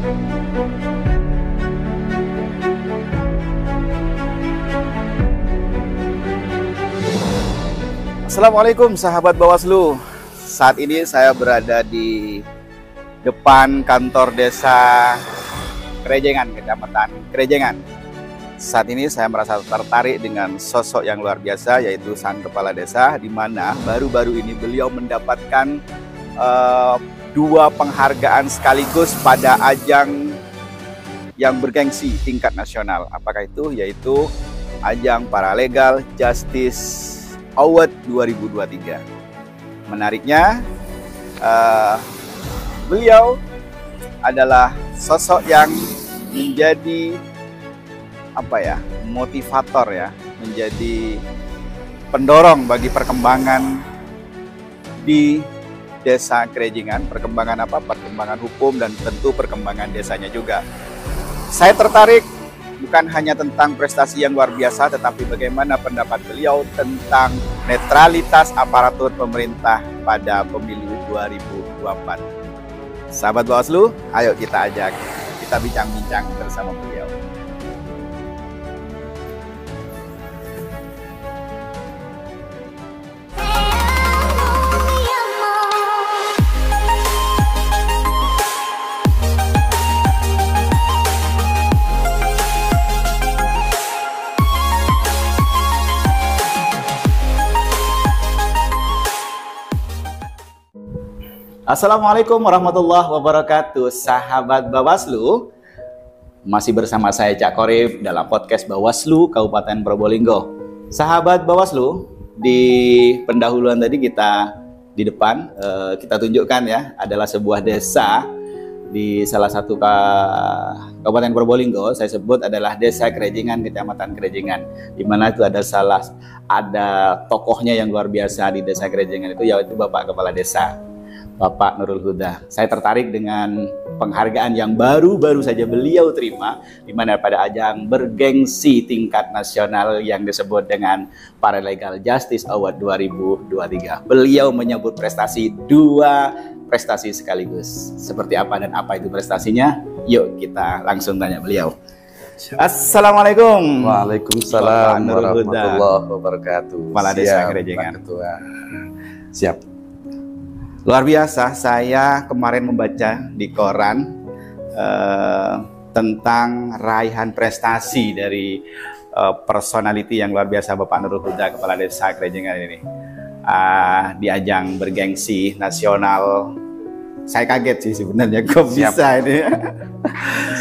Assalamualaikum sahabat Bawaslu. Saat ini saya berada di depan kantor desa Krejengan, Kecamatan Krejengan. Saat ini saya merasa tertarik dengan sosok yang luar biasa, yaitu sang kepala desa, di mana baru-baru ini beliau mendapatkan dua penghargaan sekaligus pada ajang yang bergengsi tingkat nasional. Apakah itu? Yaitu ajang Paralegal Justice Award 2023. Menariknya, beliau adalah sosok yang menjadi motivator ya, menjadi pendorong bagi perkembangan di desa Krejengan. Perkembangan apa? Perkembangan hukum dan tentu perkembangan desanya juga. Saya tertarik bukan hanya tentang prestasi yang luar biasa, tetapi bagaimana pendapat beliau tentang netralitas aparatur pemerintah pada pemilu 2024. Sahabat Bawaslu, ayo kita bincang-bincang bersama beliau. Assalamualaikum warahmatullahi wabarakatuh, sahabat Bawaslu. Masih bersama saya Cak Korif dalam podcast Bawaslu Kabupaten Probolinggo. Sahabat Bawaslu, di pendahuluan tadi kita di depan kita tunjukkan ya, adalah sebuah desa di salah satu Kabupaten Probolinggo. Saya sebut adalah Desa Krejengan, Kecamatan Krejengan, di mana itu ada tokohnya yang luar biasa di Desa Krejengan itu, yaitu Bapak Kepala Desa, Bapak Nurul Huda. Saya tertarik dengan penghargaan yang baru-baru saja beliau terima, di mana pada ajang bergengsi tingkat nasional yang disebut dengan Paralegal Justice Award 2023. Beliau menyebut dua prestasi sekaligus. Seperti apa dan apa itu prestasinya? Yuk kita langsung tanya beliau. Assalamualaikum. Waalaikumsalam warahmatullahi wabarakatuh. Kepala Desa Krejengan. Siap. Luar biasa, saya kemarin membaca di koran tentang raihan prestasi dari personality yang luar biasa Bapak Nurul Huda, Kepala Desa Krejengan ini. Di ajang bergengsi nasional. Saya kaget sih sebenarnya, kok bisa ini.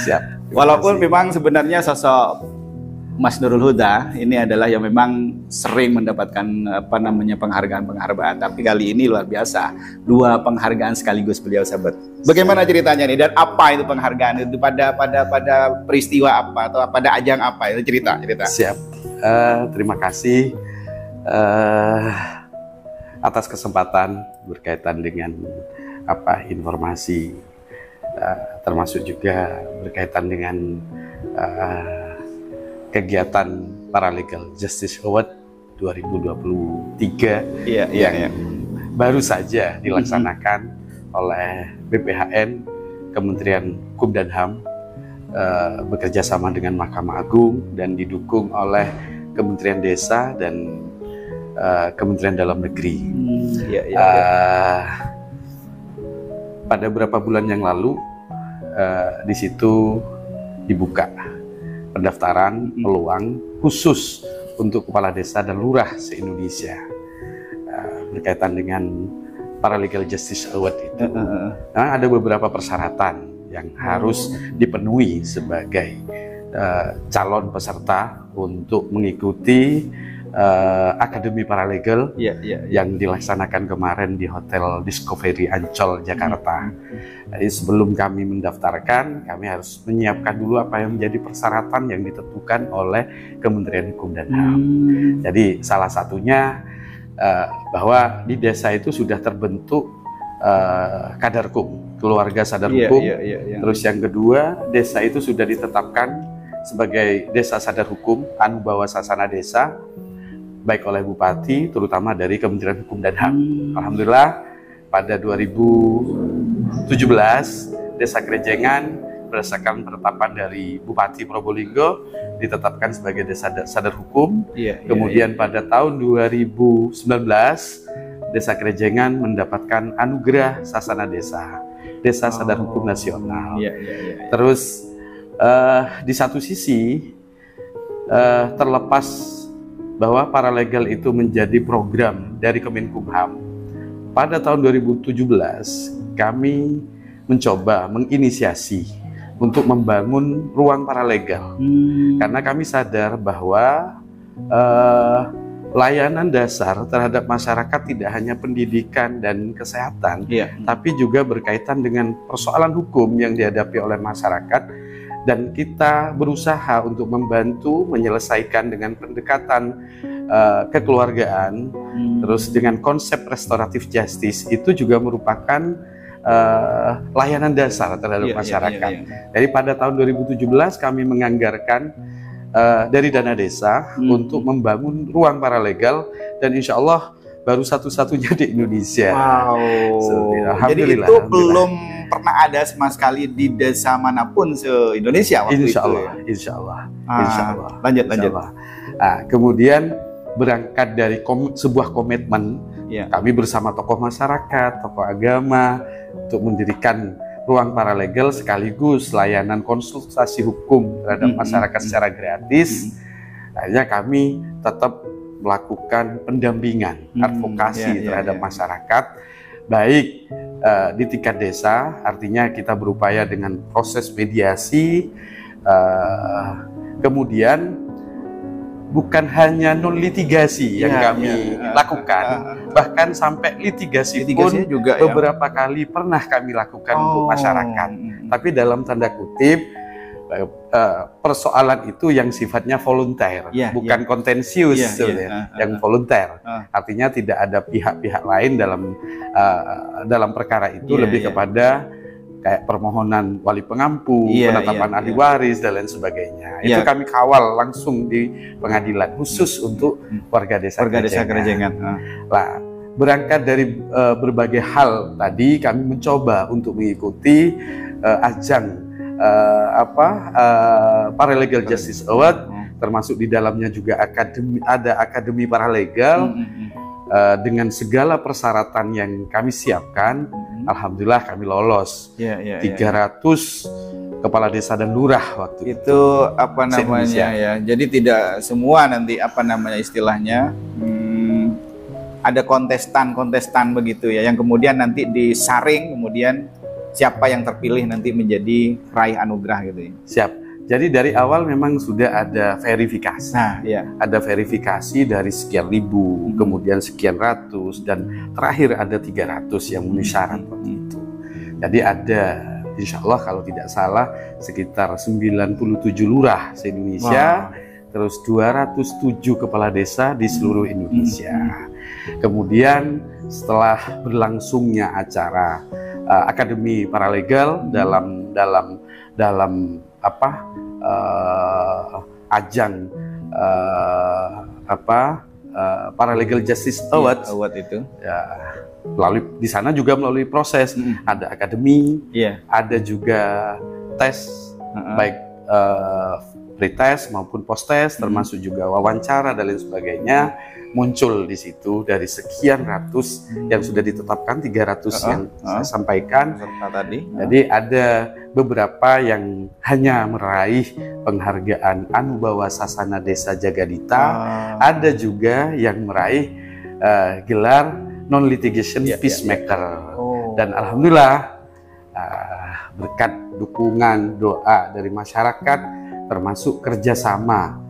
Siap. Walaupun memang sebenarnya sosok Mas Nurul Huda ini adalah yang memang sering mendapatkan penghargaan-penghargaan, tapi kali ini luar biasa, dua penghargaan sekaligus beliau sahabat. Bagaimana ceritanya nih, dan apa itu penghargaan itu, pada peristiwa apa atau pada ajang apa itu, cerita. Siap. Terima kasih atas kesempatan berkaitan dengan informasi, termasuk juga berkaitan dengan kegiatan Paralegal Justice Award 2023 yang baru saja dilaksanakan oleh BPHN, Kementerian Hukum dan HAM, bekerja sama dengan Mahkamah Agung dan didukung oleh Kementerian Desa dan Kementerian Dalam Negeri. Pada beberapa bulan yang lalu di situ dibuka pendaftaran peluang khusus untuk kepala desa dan lurah se-Indonesia berkaitan dengan Paralegal Justice Award itu. Ada beberapa persyaratan yang harus dipenuhi sebagai calon peserta untuk mengikuti Akademi Paralegal yang dilaksanakan kemarin di Hotel Discovery Ancol, Jakarta. Jadi sebelum kami mendaftarkan, kami harus menyiapkan dulu apa yang menjadi persyaratan yang ditentukan oleh Kementerian Hukum dan HAM. Jadi salah satunya bahwa di desa itu sudah terbentuk Kadarkum, keluarga sadar hukum. Terus yang kedua, desa itu sudah ditetapkan sebagai desa sadar hukum, Anubawa Sasana Desa, baik oleh Bupati, terutama dari Kementerian Hukum dan HAM. Alhamdulillah pada 2017 Desa Krejengan berdasarkan penetapan dari Bupati Probolinggo ditetapkan sebagai desa sadar hukum. Kemudian pada tahun 2019 Desa Kerejengan mendapatkan anugerah Sasana Desa Sadar Hukum Nasional. Terus di satu sisi terlepas bahwa paralegal itu menjadi program dari Kemenkumham, pada tahun 2017 kami mencoba menginisiasi untuk membangun ruang paralegal, karena kami sadar bahwa layanan dasar terhadap masyarakat tidak hanya pendidikan dan kesehatan, tapi juga berkaitan dengan persoalan hukum yang dihadapi oleh masyarakat, dan kita berusaha untuk membantu menyelesaikan dengan pendekatan kekeluargaan, terus dengan konsep restoratif justice itu juga merupakan layanan dasar terhadap masyarakat. Jadi pada tahun 2017 kami menganggarkan dari dana desa untuk membangun ruang paralegal, dan insya Allah baru satu-satunya di Indonesia. Jadi itu belum pernah ada sama sekali di desa manapun se-Indonesia waktu insya itu. Allah, insya Allah. Lanjut. Nah, kemudian berangkat dari sebuah komitmen, kami bersama tokoh masyarakat, tokoh agama untuk mendirikan ruang paralegal sekaligus layanan konsultasi hukum terhadap masyarakat secara gratis. Akhirnya kami tetap melakukan pendampingan, advokasi terhadap masyarakat, baik di tingkat desa, artinya kita berupaya dengan proses mediasi, kemudian bukan hanya non litigasi yang kami lakukan, bahkan sampai litigasi pun juga beberapa kali pernah kami lakukan untuk masyarakat. Tapi dalam tanda kutip persoalan itu yang sifatnya volunteer, bukan kontensius, yang volunteer. Artinya tidak ada pihak-pihak lain dalam perkara itu, lebih kepada kayak permohonan wali pengampu, penetapan ahli waris dan lain sebagainya. Itu kami kawal langsung di pengadilan khusus untuk warga desa Kerejengan. Lah, berangkat dari berbagai hal tadi, kami mencoba untuk mengikuti ajang Paralegal Justice Award, termasuk di dalamnya juga ada akademi paralegal. Dengan segala persyaratan yang kami siapkan, alhamdulillah kami lolos. 300 kepala desa dan lurah waktu itu. Apa namanya ya? Jadi tidak semua nanti istilahnya ada kontestan begitu ya, yang kemudian nanti disaring, kemudian siapa yang terpilih nanti menjadi raih anugerah gitu ya. Siap. Jadi dari awal memang sudah ada verifikasi. Ada verifikasi dari sekian ribu, kemudian sekian ratus, dan terakhir ada 300 yang memenuhi syarat waktu itu. Jadi ada, insya Allah kalau tidak salah, sekitar 97 lurah se-Indonesia, terus 207 kepala desa di seluruh Indonesia. Kemudian setelah berlangsungnya acara Akademi Paralegal dalam ajang Paralegal Justice Award itu, melalui di sana juga melalui proses, ada akademi, ada juga tes, baik pretest maupun post-test, termasuk juga wawancara dan lain sebagainya. Muncul di situ dari sekian ratus yang sudah ditetapkan, 300 yang saya sampaikan tadi. Jadi ada beberapa yang hanya meraih penghargaan Anubawa Sasana Desa Jagadita, ada juga yang meraih gelar non litigation peacemaker. Dan alhamdulillah berkat dukungan doa dari masyarakat, termasuk kerjasama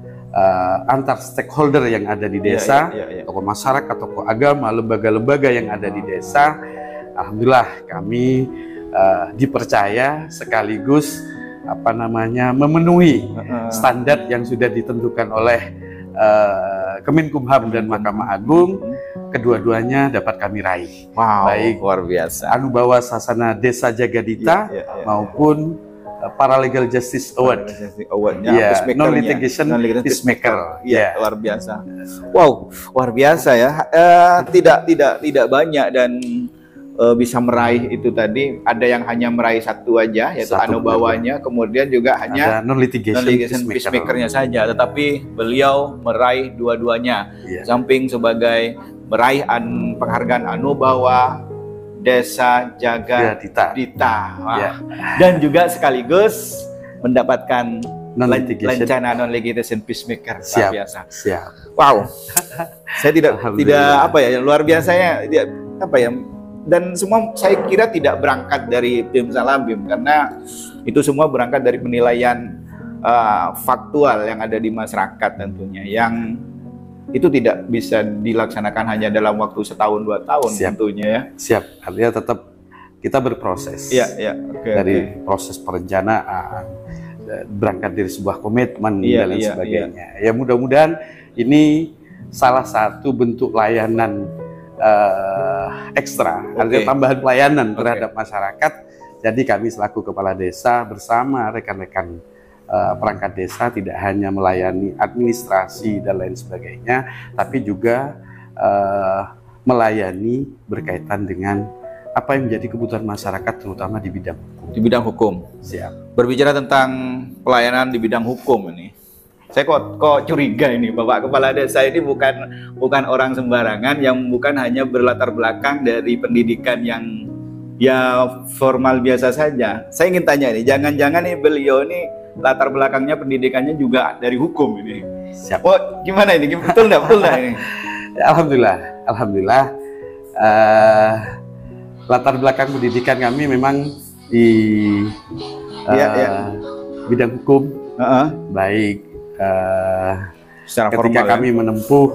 antar stakeholder yang ada di desa, tokoh masyarakat, tokoh agama, lembaga-lembaga yang ada di desa, alhamdulillah kami dipercaya sekaligus memenuhi standar yang sudah ditentukan oleh Kemenkumham dan Mahkamah Agung. Kedua-duanya dapat kami raih. Baik, luar biasa. Anubawa Sasana Desa Jagadita maupun Paralegal Justice Award. Non litigation peacemaker. Luar biasa. Wow, luar biasa ya. Tidak banyak, dan bisa meraih itu tadi. Ada yang hanya meraih satu aja, yaitu anubawanya, kemudian juga hanya non-litigation peacemaker-nya saja, tetapi beliau meraih dua-duanya. Samping sebagai meraih penghargaan anubawa Desa Jaga Dita. Dan juga sekaligus mendapatkan rencana non-litigation peacemaker. Biasa. Wow. Saya tidak luar biasanya dan semua saya kira tidak berangkat dari tim Salabim, karena itu semua berangkat dari penilaian faktual yang ada di masyarakat tentunya, yang itu tidak bisa dilaksanakan hanya dalam waktu setahun 2 tahun tentunya ya. Artinya tetap kita berproses. Dari proses perencanaan, berangkat dari sebuah komitmen dan lain sebagainya. Ya mudah-mudahan ini salah satu bentuk layanan ekstra, artinya tambahan pelayanan terhadap masyarakat. Jadi kami selaku kepala desa bersama rekan-rekan perangkat desa tidak hanya melayani administrasi dan lain sebagainya, tapi juga melayani berkaitan dengan apa yang menjadi kebutuhan masyarakat, terutama di bidang hukum. Di bidang hukum. Berbicara tentang pelayanan di bidang hukum ini, saya kok curiga ini Bapak Kepala Desa ini bukan orang sembarangan, yang bukan hanya berlatar belakang dari pendidikan yang ya formal biasa saja. Saya ingin tanya nih, jangan-jangan nih beliau ini latar belakangnya pendidikannya juga dari hukum ini. Oh, gimana ini? Betul nggak ini? Alhamdulillah. Latar belakang pendidikan kami memang di bidang hukum, baik secara ketika formal, kami menempuh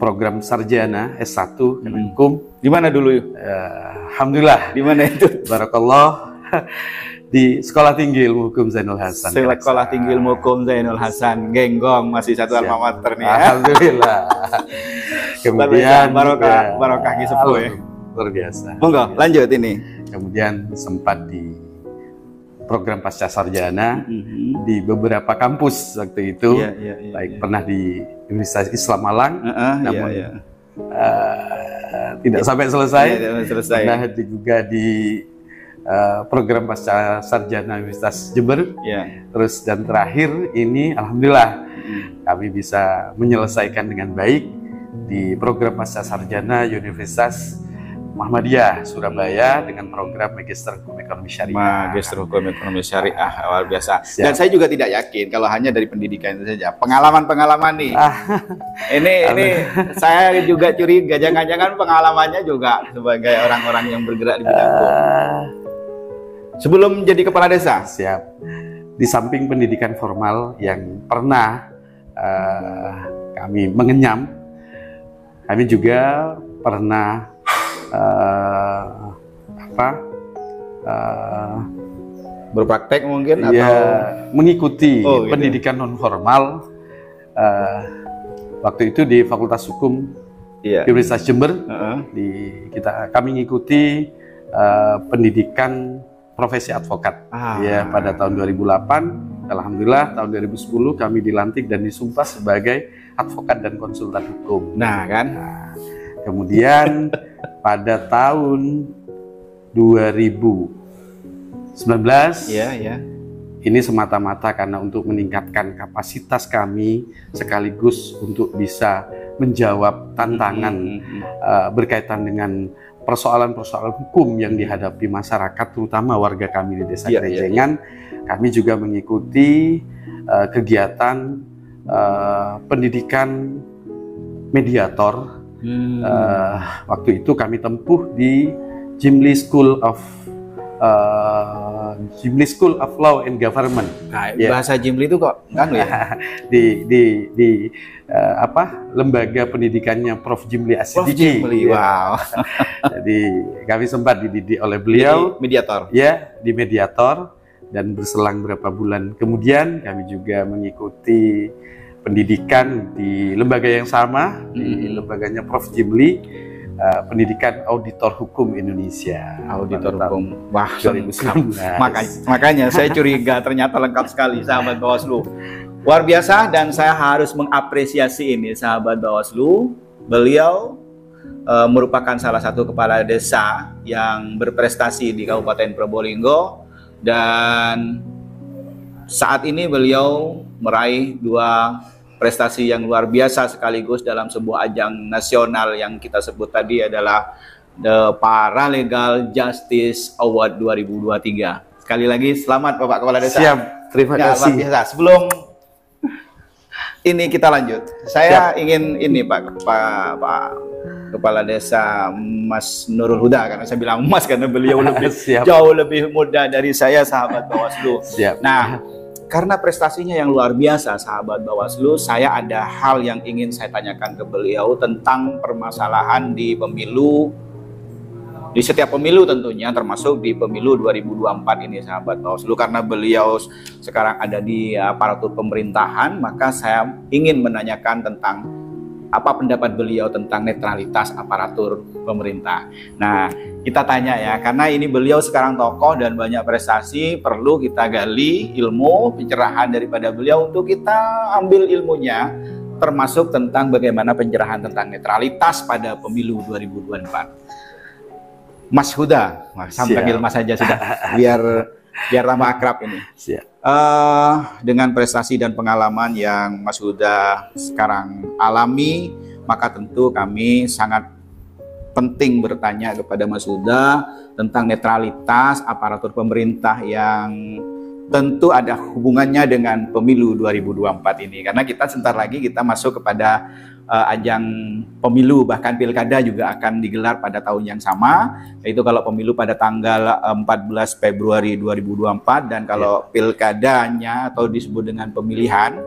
program sarjana S1 hukum. Di mana dulu? Alhamdulillah. Di mana itu? Barakallah. Di Sekolah Tinggi Ilmu Hukum Zainul Hasan. Sekolah Tinggi Ilmu Hukum Zainul Hasan, Genggong, masih satu alma mater nih ya. Alhamdulillah. Kemudian barokah sepuh ya. Luar biasa. Monggo, lanjut ini. Kemudian sempat di program pasca sarjana di beberapa kampus waktu itu, baik pernah di Universitas Islam Malang, namun tidak sampai selesai. Pernah juga di program pasca sarjana Universitas Jember, terus dan terakhir ini alhamdulillah kami bisa menyelesaikan dengan baik di program pasca sarjana Universitas Muhammadiyah Surabaya dengan program Magister Hukum Ekonomi Syariah. Magister Hukum Ekonomi Syariah, luar biasa. Dan saya juga tidak yakin kalau hanya dari pendidikan itu saja. Pengalaman nih. Ini saya juga curiga, jangan-jangan pengalamannya juga sebagai orang-orang yang bergerak di bidang hukum. Sebelum jadi kepala desa? Di samping pendidikan formal yang pernah kami mengenyam, kami juga pernah berpraktek mungkin atau mengikuti pendidikan non formal waktu itu di Fakultas Hukum Universitas Jember. Kami mengikuti pendidikan profesi advokat pada tahun 2008. Alhamdulillah tahun 2010 kami dilantik dan disumpah sebagai advokat dan konsultan hukum. Kemudian pada tahun 2019 ini semata-mata karena untuk meningkatkan kapasitas kami sekaligus untuk bisa menjawab tantangan berkaitan dengan persoalan-persoalan hukum yang dihadapi masyarakat, terutama warga kami di Desa Kerenjengan. Kami juga mengikuti kegiatan pendidikan mediator. Waktu itu kami tempuh di Jimli School of Law and Government. Bahasa Jimli itu kok di lembaga pendidikannya Prof. Jimli Asidiki. Wow. Jadi kami sempat dididik oleh beliau. Jadi, mediator. Di mediator, dan berselang beberapa bulan kemudian kami juga mengikuti pendidikan di lembaga yang sama, di lembaganya Prof. Jimli, pendidikan auditor hukum Indonesia. Auditor hukum. Wah, 2019. Makanya saya curiga, ternyata lengkap sekali sahabat Bawaslu. Luar biasa, dan saya harus mengapresiasi ini sahabat Bawaslu. Beliau merupakan salah satu kepala desa yang berprestasi di Kabupaten Probolinggo, dan saat ini beliau meraih 2 prestasi yang luar biasa sekaligus dalam sebuah ajang nasional yang kita sebut tadi adalah The Paralegal Justice Award 2023. Sekali lagi selamat Bapak Kepala Desa. Siap, terima kasih. Luar biasa. Sebelum ini kita lanjut, saya ingin ini Pak Kepala Desa Mas Nurul Huda, karena saya bilang Mas karena beliau lebih jauh lebih muda dari saya, sahabat Bawaslu. Siap. Nah, karena prestasinya yang luar biasa, sahabat Bawaslu, saya ada hal yang ingin saya tanyakan ke beliau tentang permasalahan di pemilu, di setiap pemilu tentunya, termasuk di pemilu 2024 ini, sahabat Bawaslu. Karena beliau sekarang ada di aparatur pemerintahan, maka saya ingin menanyakan tentang apa pendapat beliau tentang netralitas aparatur pemerintah. Nah, kita tanya ya, karena ini beliau sekarang tokoh dan banyak prestasi, perlu kita gali ilmu, pencerahan daripada beliau untuk kita ambil ilmunya, termasuk tentang bagaimana pencerahan tentang netralitas pada pemilu 2024. Mas Huda, saya panggil Mas saja sudah, biar tambah akrab ini. Siap. Dengan prestasi dan pengalaman yang Mas Huda sekarang alami, maka tentu kami sangat penting bertanya kepada Mas Huda tentang netralitas aparatur pemerintah yang tentu ada hubungannya dengan pemilu 2024 ini. Karena kita sebentar lagi kita masuk kepada ajang pemilu, bahkan pilkada juga akan digelar pada tahun yang sama, yaitu kalau pemilu pada tanggal 14 Februari 2024 dan kalau pilkadanya atau disebut dengan pemilihan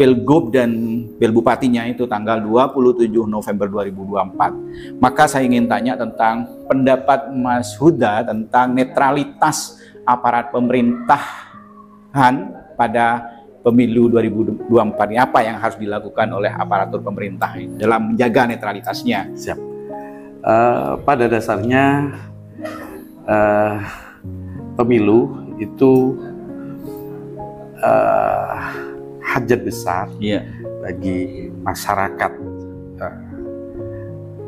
Pilgub dan Pilbupatinya itu tanggal 27 November 2024. Maka saya ingin tanya tentang pendapat Mas Huda tentang netralitas aparat pemerintahan pada pemilu 2024 ini, apa yang harus dilakukan oleh aparatur pemerintah dalam menjaga netralitasnya? Siap. Pada dasarnya pemilu itu hajat besar bagi masyarakat,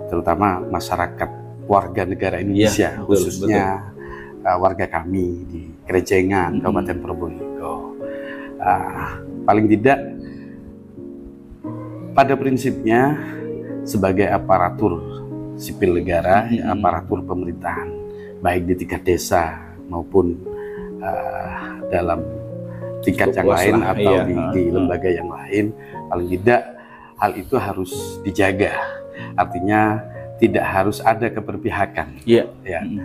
terutama masyarakat warga negara Indonesia, khususnya warga kami di Kerejengan, Kabupaten Probolinggo. Paling tidak pada prinsipnya sebagai aparatur sipil negara, aparatur pemerintahan, baik di tingkat desa maupun dalam tingkat yang lain atau di lembaga yang lain, paling tidak hal itu harus dijaga. Artinya tidak harus ada keberpihakan,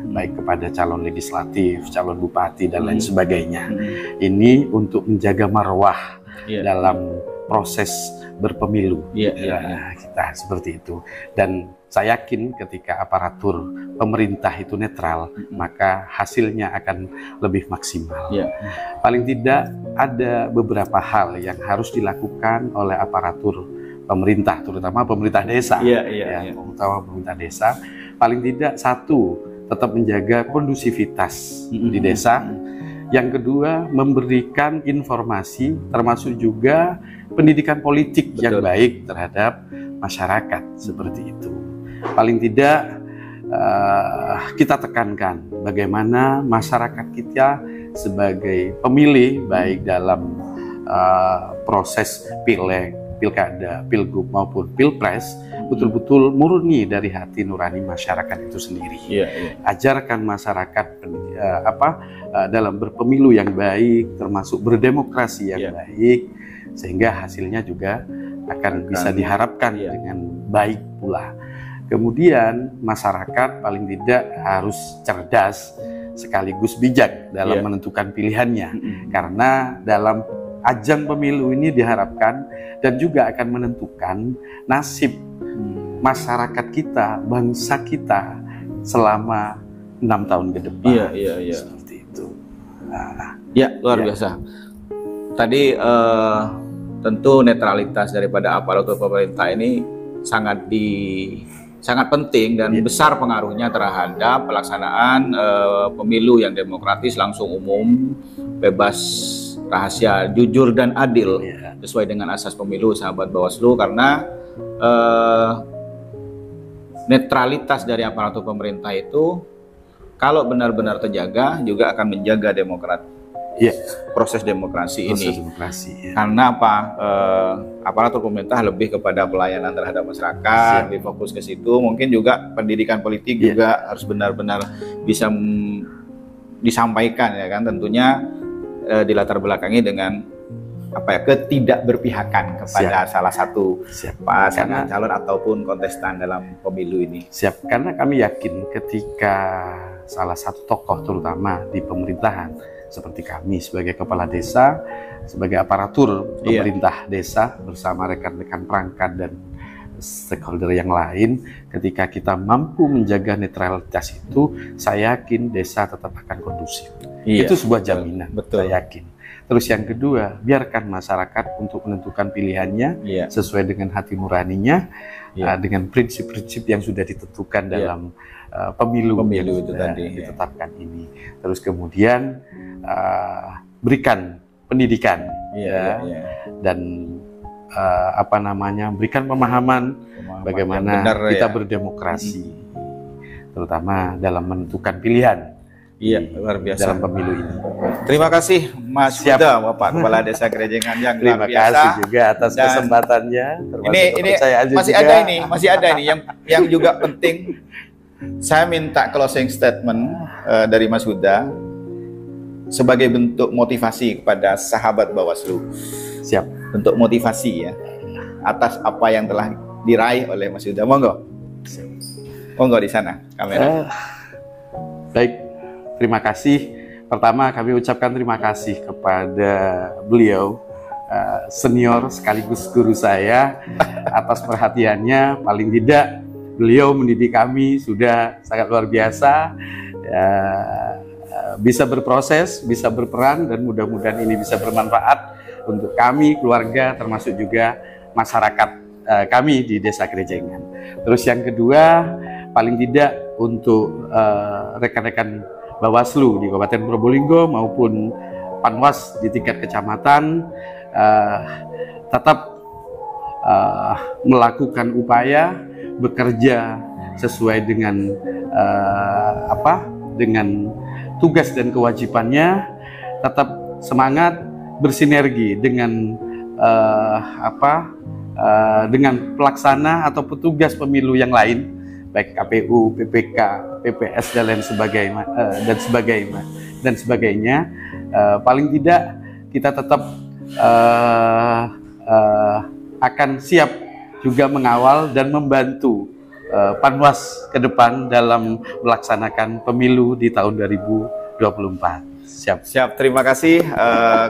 baik kepada calon legislatif, calon bupati dan lain sebagainya. Ini untuk menjaga marwah dalam proses berpemilu kita seperti itu. Dan saya yakin ketika aparatur pemerintah itu netral, maka hasilnya akan lebih maksimal. Paling tidak ada beberapa hal yang harus dilakukan oleh aparatur pemerintah, terutama pemerintah desa, terutama pemerintah desa. Paling tidak satu, tetap menjaga kondusivitas di desa. Yang kedua, memberikan informasi, termasuk juga pendidikan politik yang baik terhadap masyarakat, seperti itu. Paling tidak kita tekankan bagaimana masyarakat kita sebagai pemilih, baik dalam proses pileg, pilkada, pilgub maupun pilpres, betul-betul murni dari hati nurani masyarakat itu sendiri. Ajarkan masyarakat dalam berpemilu yang baik, termasuk berdemokrasi yang baik, sehingga hasilnya juga akan bisa diharapkan dengan baik pula. Kemudian masyarakat paling tidak harus cerdas sekaligus bijak dalam menentukan pilihannya, karena dalam ajang pemilu ini diharapkan dan juga akan menentukan nasib masyarakat kita, bangsa kita selama 6 tahun ke depan. Seperti itu. Luar biasa. Tadi tentu netralitas daripada aparatur pemerintah ini sangat penting dan besar pengaruhnya terhadap pelaksanaan pemilu yang demokratis, langsung, umum, bebas, rahasia, jujur dan adil sesuai dengan asas pemilu, sahabat Bawaslu. Karena netralitas dari aparatur pemerintah itu kalau benar-benar terjaga juga akan menjaga proses demokrasi ini. Demokrasi, ya. Karena apa? Aparatur pemerintah lebih kepada pelayanan terhadap masyarakat, lebih fokus ke situ. Mungkin juga pendidikan politik juga harus benar-benar bisa disampaikan, ya kan? Tentunya dilatar belakangi dengan ketidakberpihakan kepada salah satu pasangan calon ataupun kontestan dalam pemilu ini. Karena kami yakin ketika salah satu tokoh terutama di pemerintahan seperti kami sebagai kepala desa, sebagai aparatur pemerintah desa bersama rekan-rekan perangkat dan stakeholder yang lain, ketika kita mampu menjaga netralitas itu, saya yakin desa tetap akan kondusif. Itu sebuah jaminan, saya yakin. Terus yang kedua, biarkan masyarakat untuk menentukan pilihannya sesuai dengan hati nuraninya, dengan prinsip-prinsip yang sudah ditentukan dalam pemilu yang sudah ditetapkan ini. Terus kemudian berikan pendidikan dan berikan pemahaman bagaimana kita berdemokrasi, terutama dalam menentukan pilihan. Luar biasa dalam pemilu ini. Terima kasih Mas Huda, Bapak Kepala Desa Gerejengan yang luar biasa. Terima kasih juga atas kesempatannya. Ini masih ada ini yang juga penting. Saya minta closing statement dari Mas Huda sebagai bentuk motivasi kepada sahabat Bawaslu. Bentuk motivasi atas apa yang telah diraih oleh Mas Huda. Monggo di sana kamera. Baik. Terima kasih. Pertama kami ucapkan terima kasih kepada beliau, senior sekaligus guru saya, atas perhatiannya. Paling tidak beliau mendidik kami sudah sangat luar biasa. Bisa berproses, bisa berperan, dan mudah-mudahan ini bisa bermanfaat untuk kami, keluarga, termasuk juga masyarakat kami di Desa Gerejengan. Terus yang kedua, paling tidak untuk rekan-rekan Bawaslu di Kabupaten Probolinggo maupun Panwas di tingkat kecamatan tetap melakukan upaya bekerja sesuai dengan dengan tugas dan kewajibannya, tetap semangat bersinergi dengan dengan pelaksana atau petugas pemilu yang lain, baik KPU, PPK, PPS dan lain sebagainya. Paling tidak kita tetap akan siap juga mengawal dan membantu Panwas ke depan dalam melaksanakan pemilu di tahun 2024. Siap. Terima kasih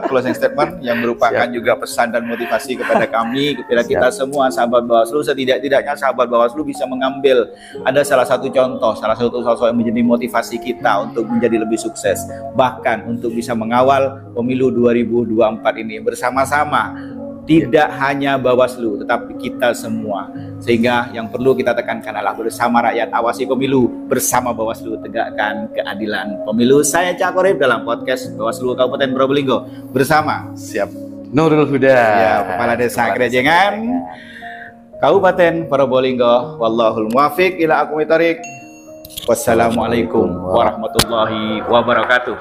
closing statement yang merupakan juga pesan dan motivasi kepada kami, kepada kita semua sahabat Bawaslu. Setidak-tidaknya sahabat Bawaslu bisa mengambil ada salah satu contoh, salah satu sosok yang menjadi motivasi kita untuk menjadi lebih sukses, bahkan untuk bisa mengawal pemilu 2024 ini bersama-sama. Tidak hanya Bawaslu, tetapi kita semua. Sehingga yang perlu kita tekankan adalah bersama rakyat awasi pemilu, bersama Bawaslu tegakkan keadilan pemilu. Saya Cak Korib dalam podcast Bawaslu Kabupaten Probolinggo bersama Nurul Huda, Kepala Desa Gerejengan Kabupaten Probolinggo. Wallahul muwaffiq ila aqwamit thoriq. Wassalamualaikum warahmatullahi wabarakatuh.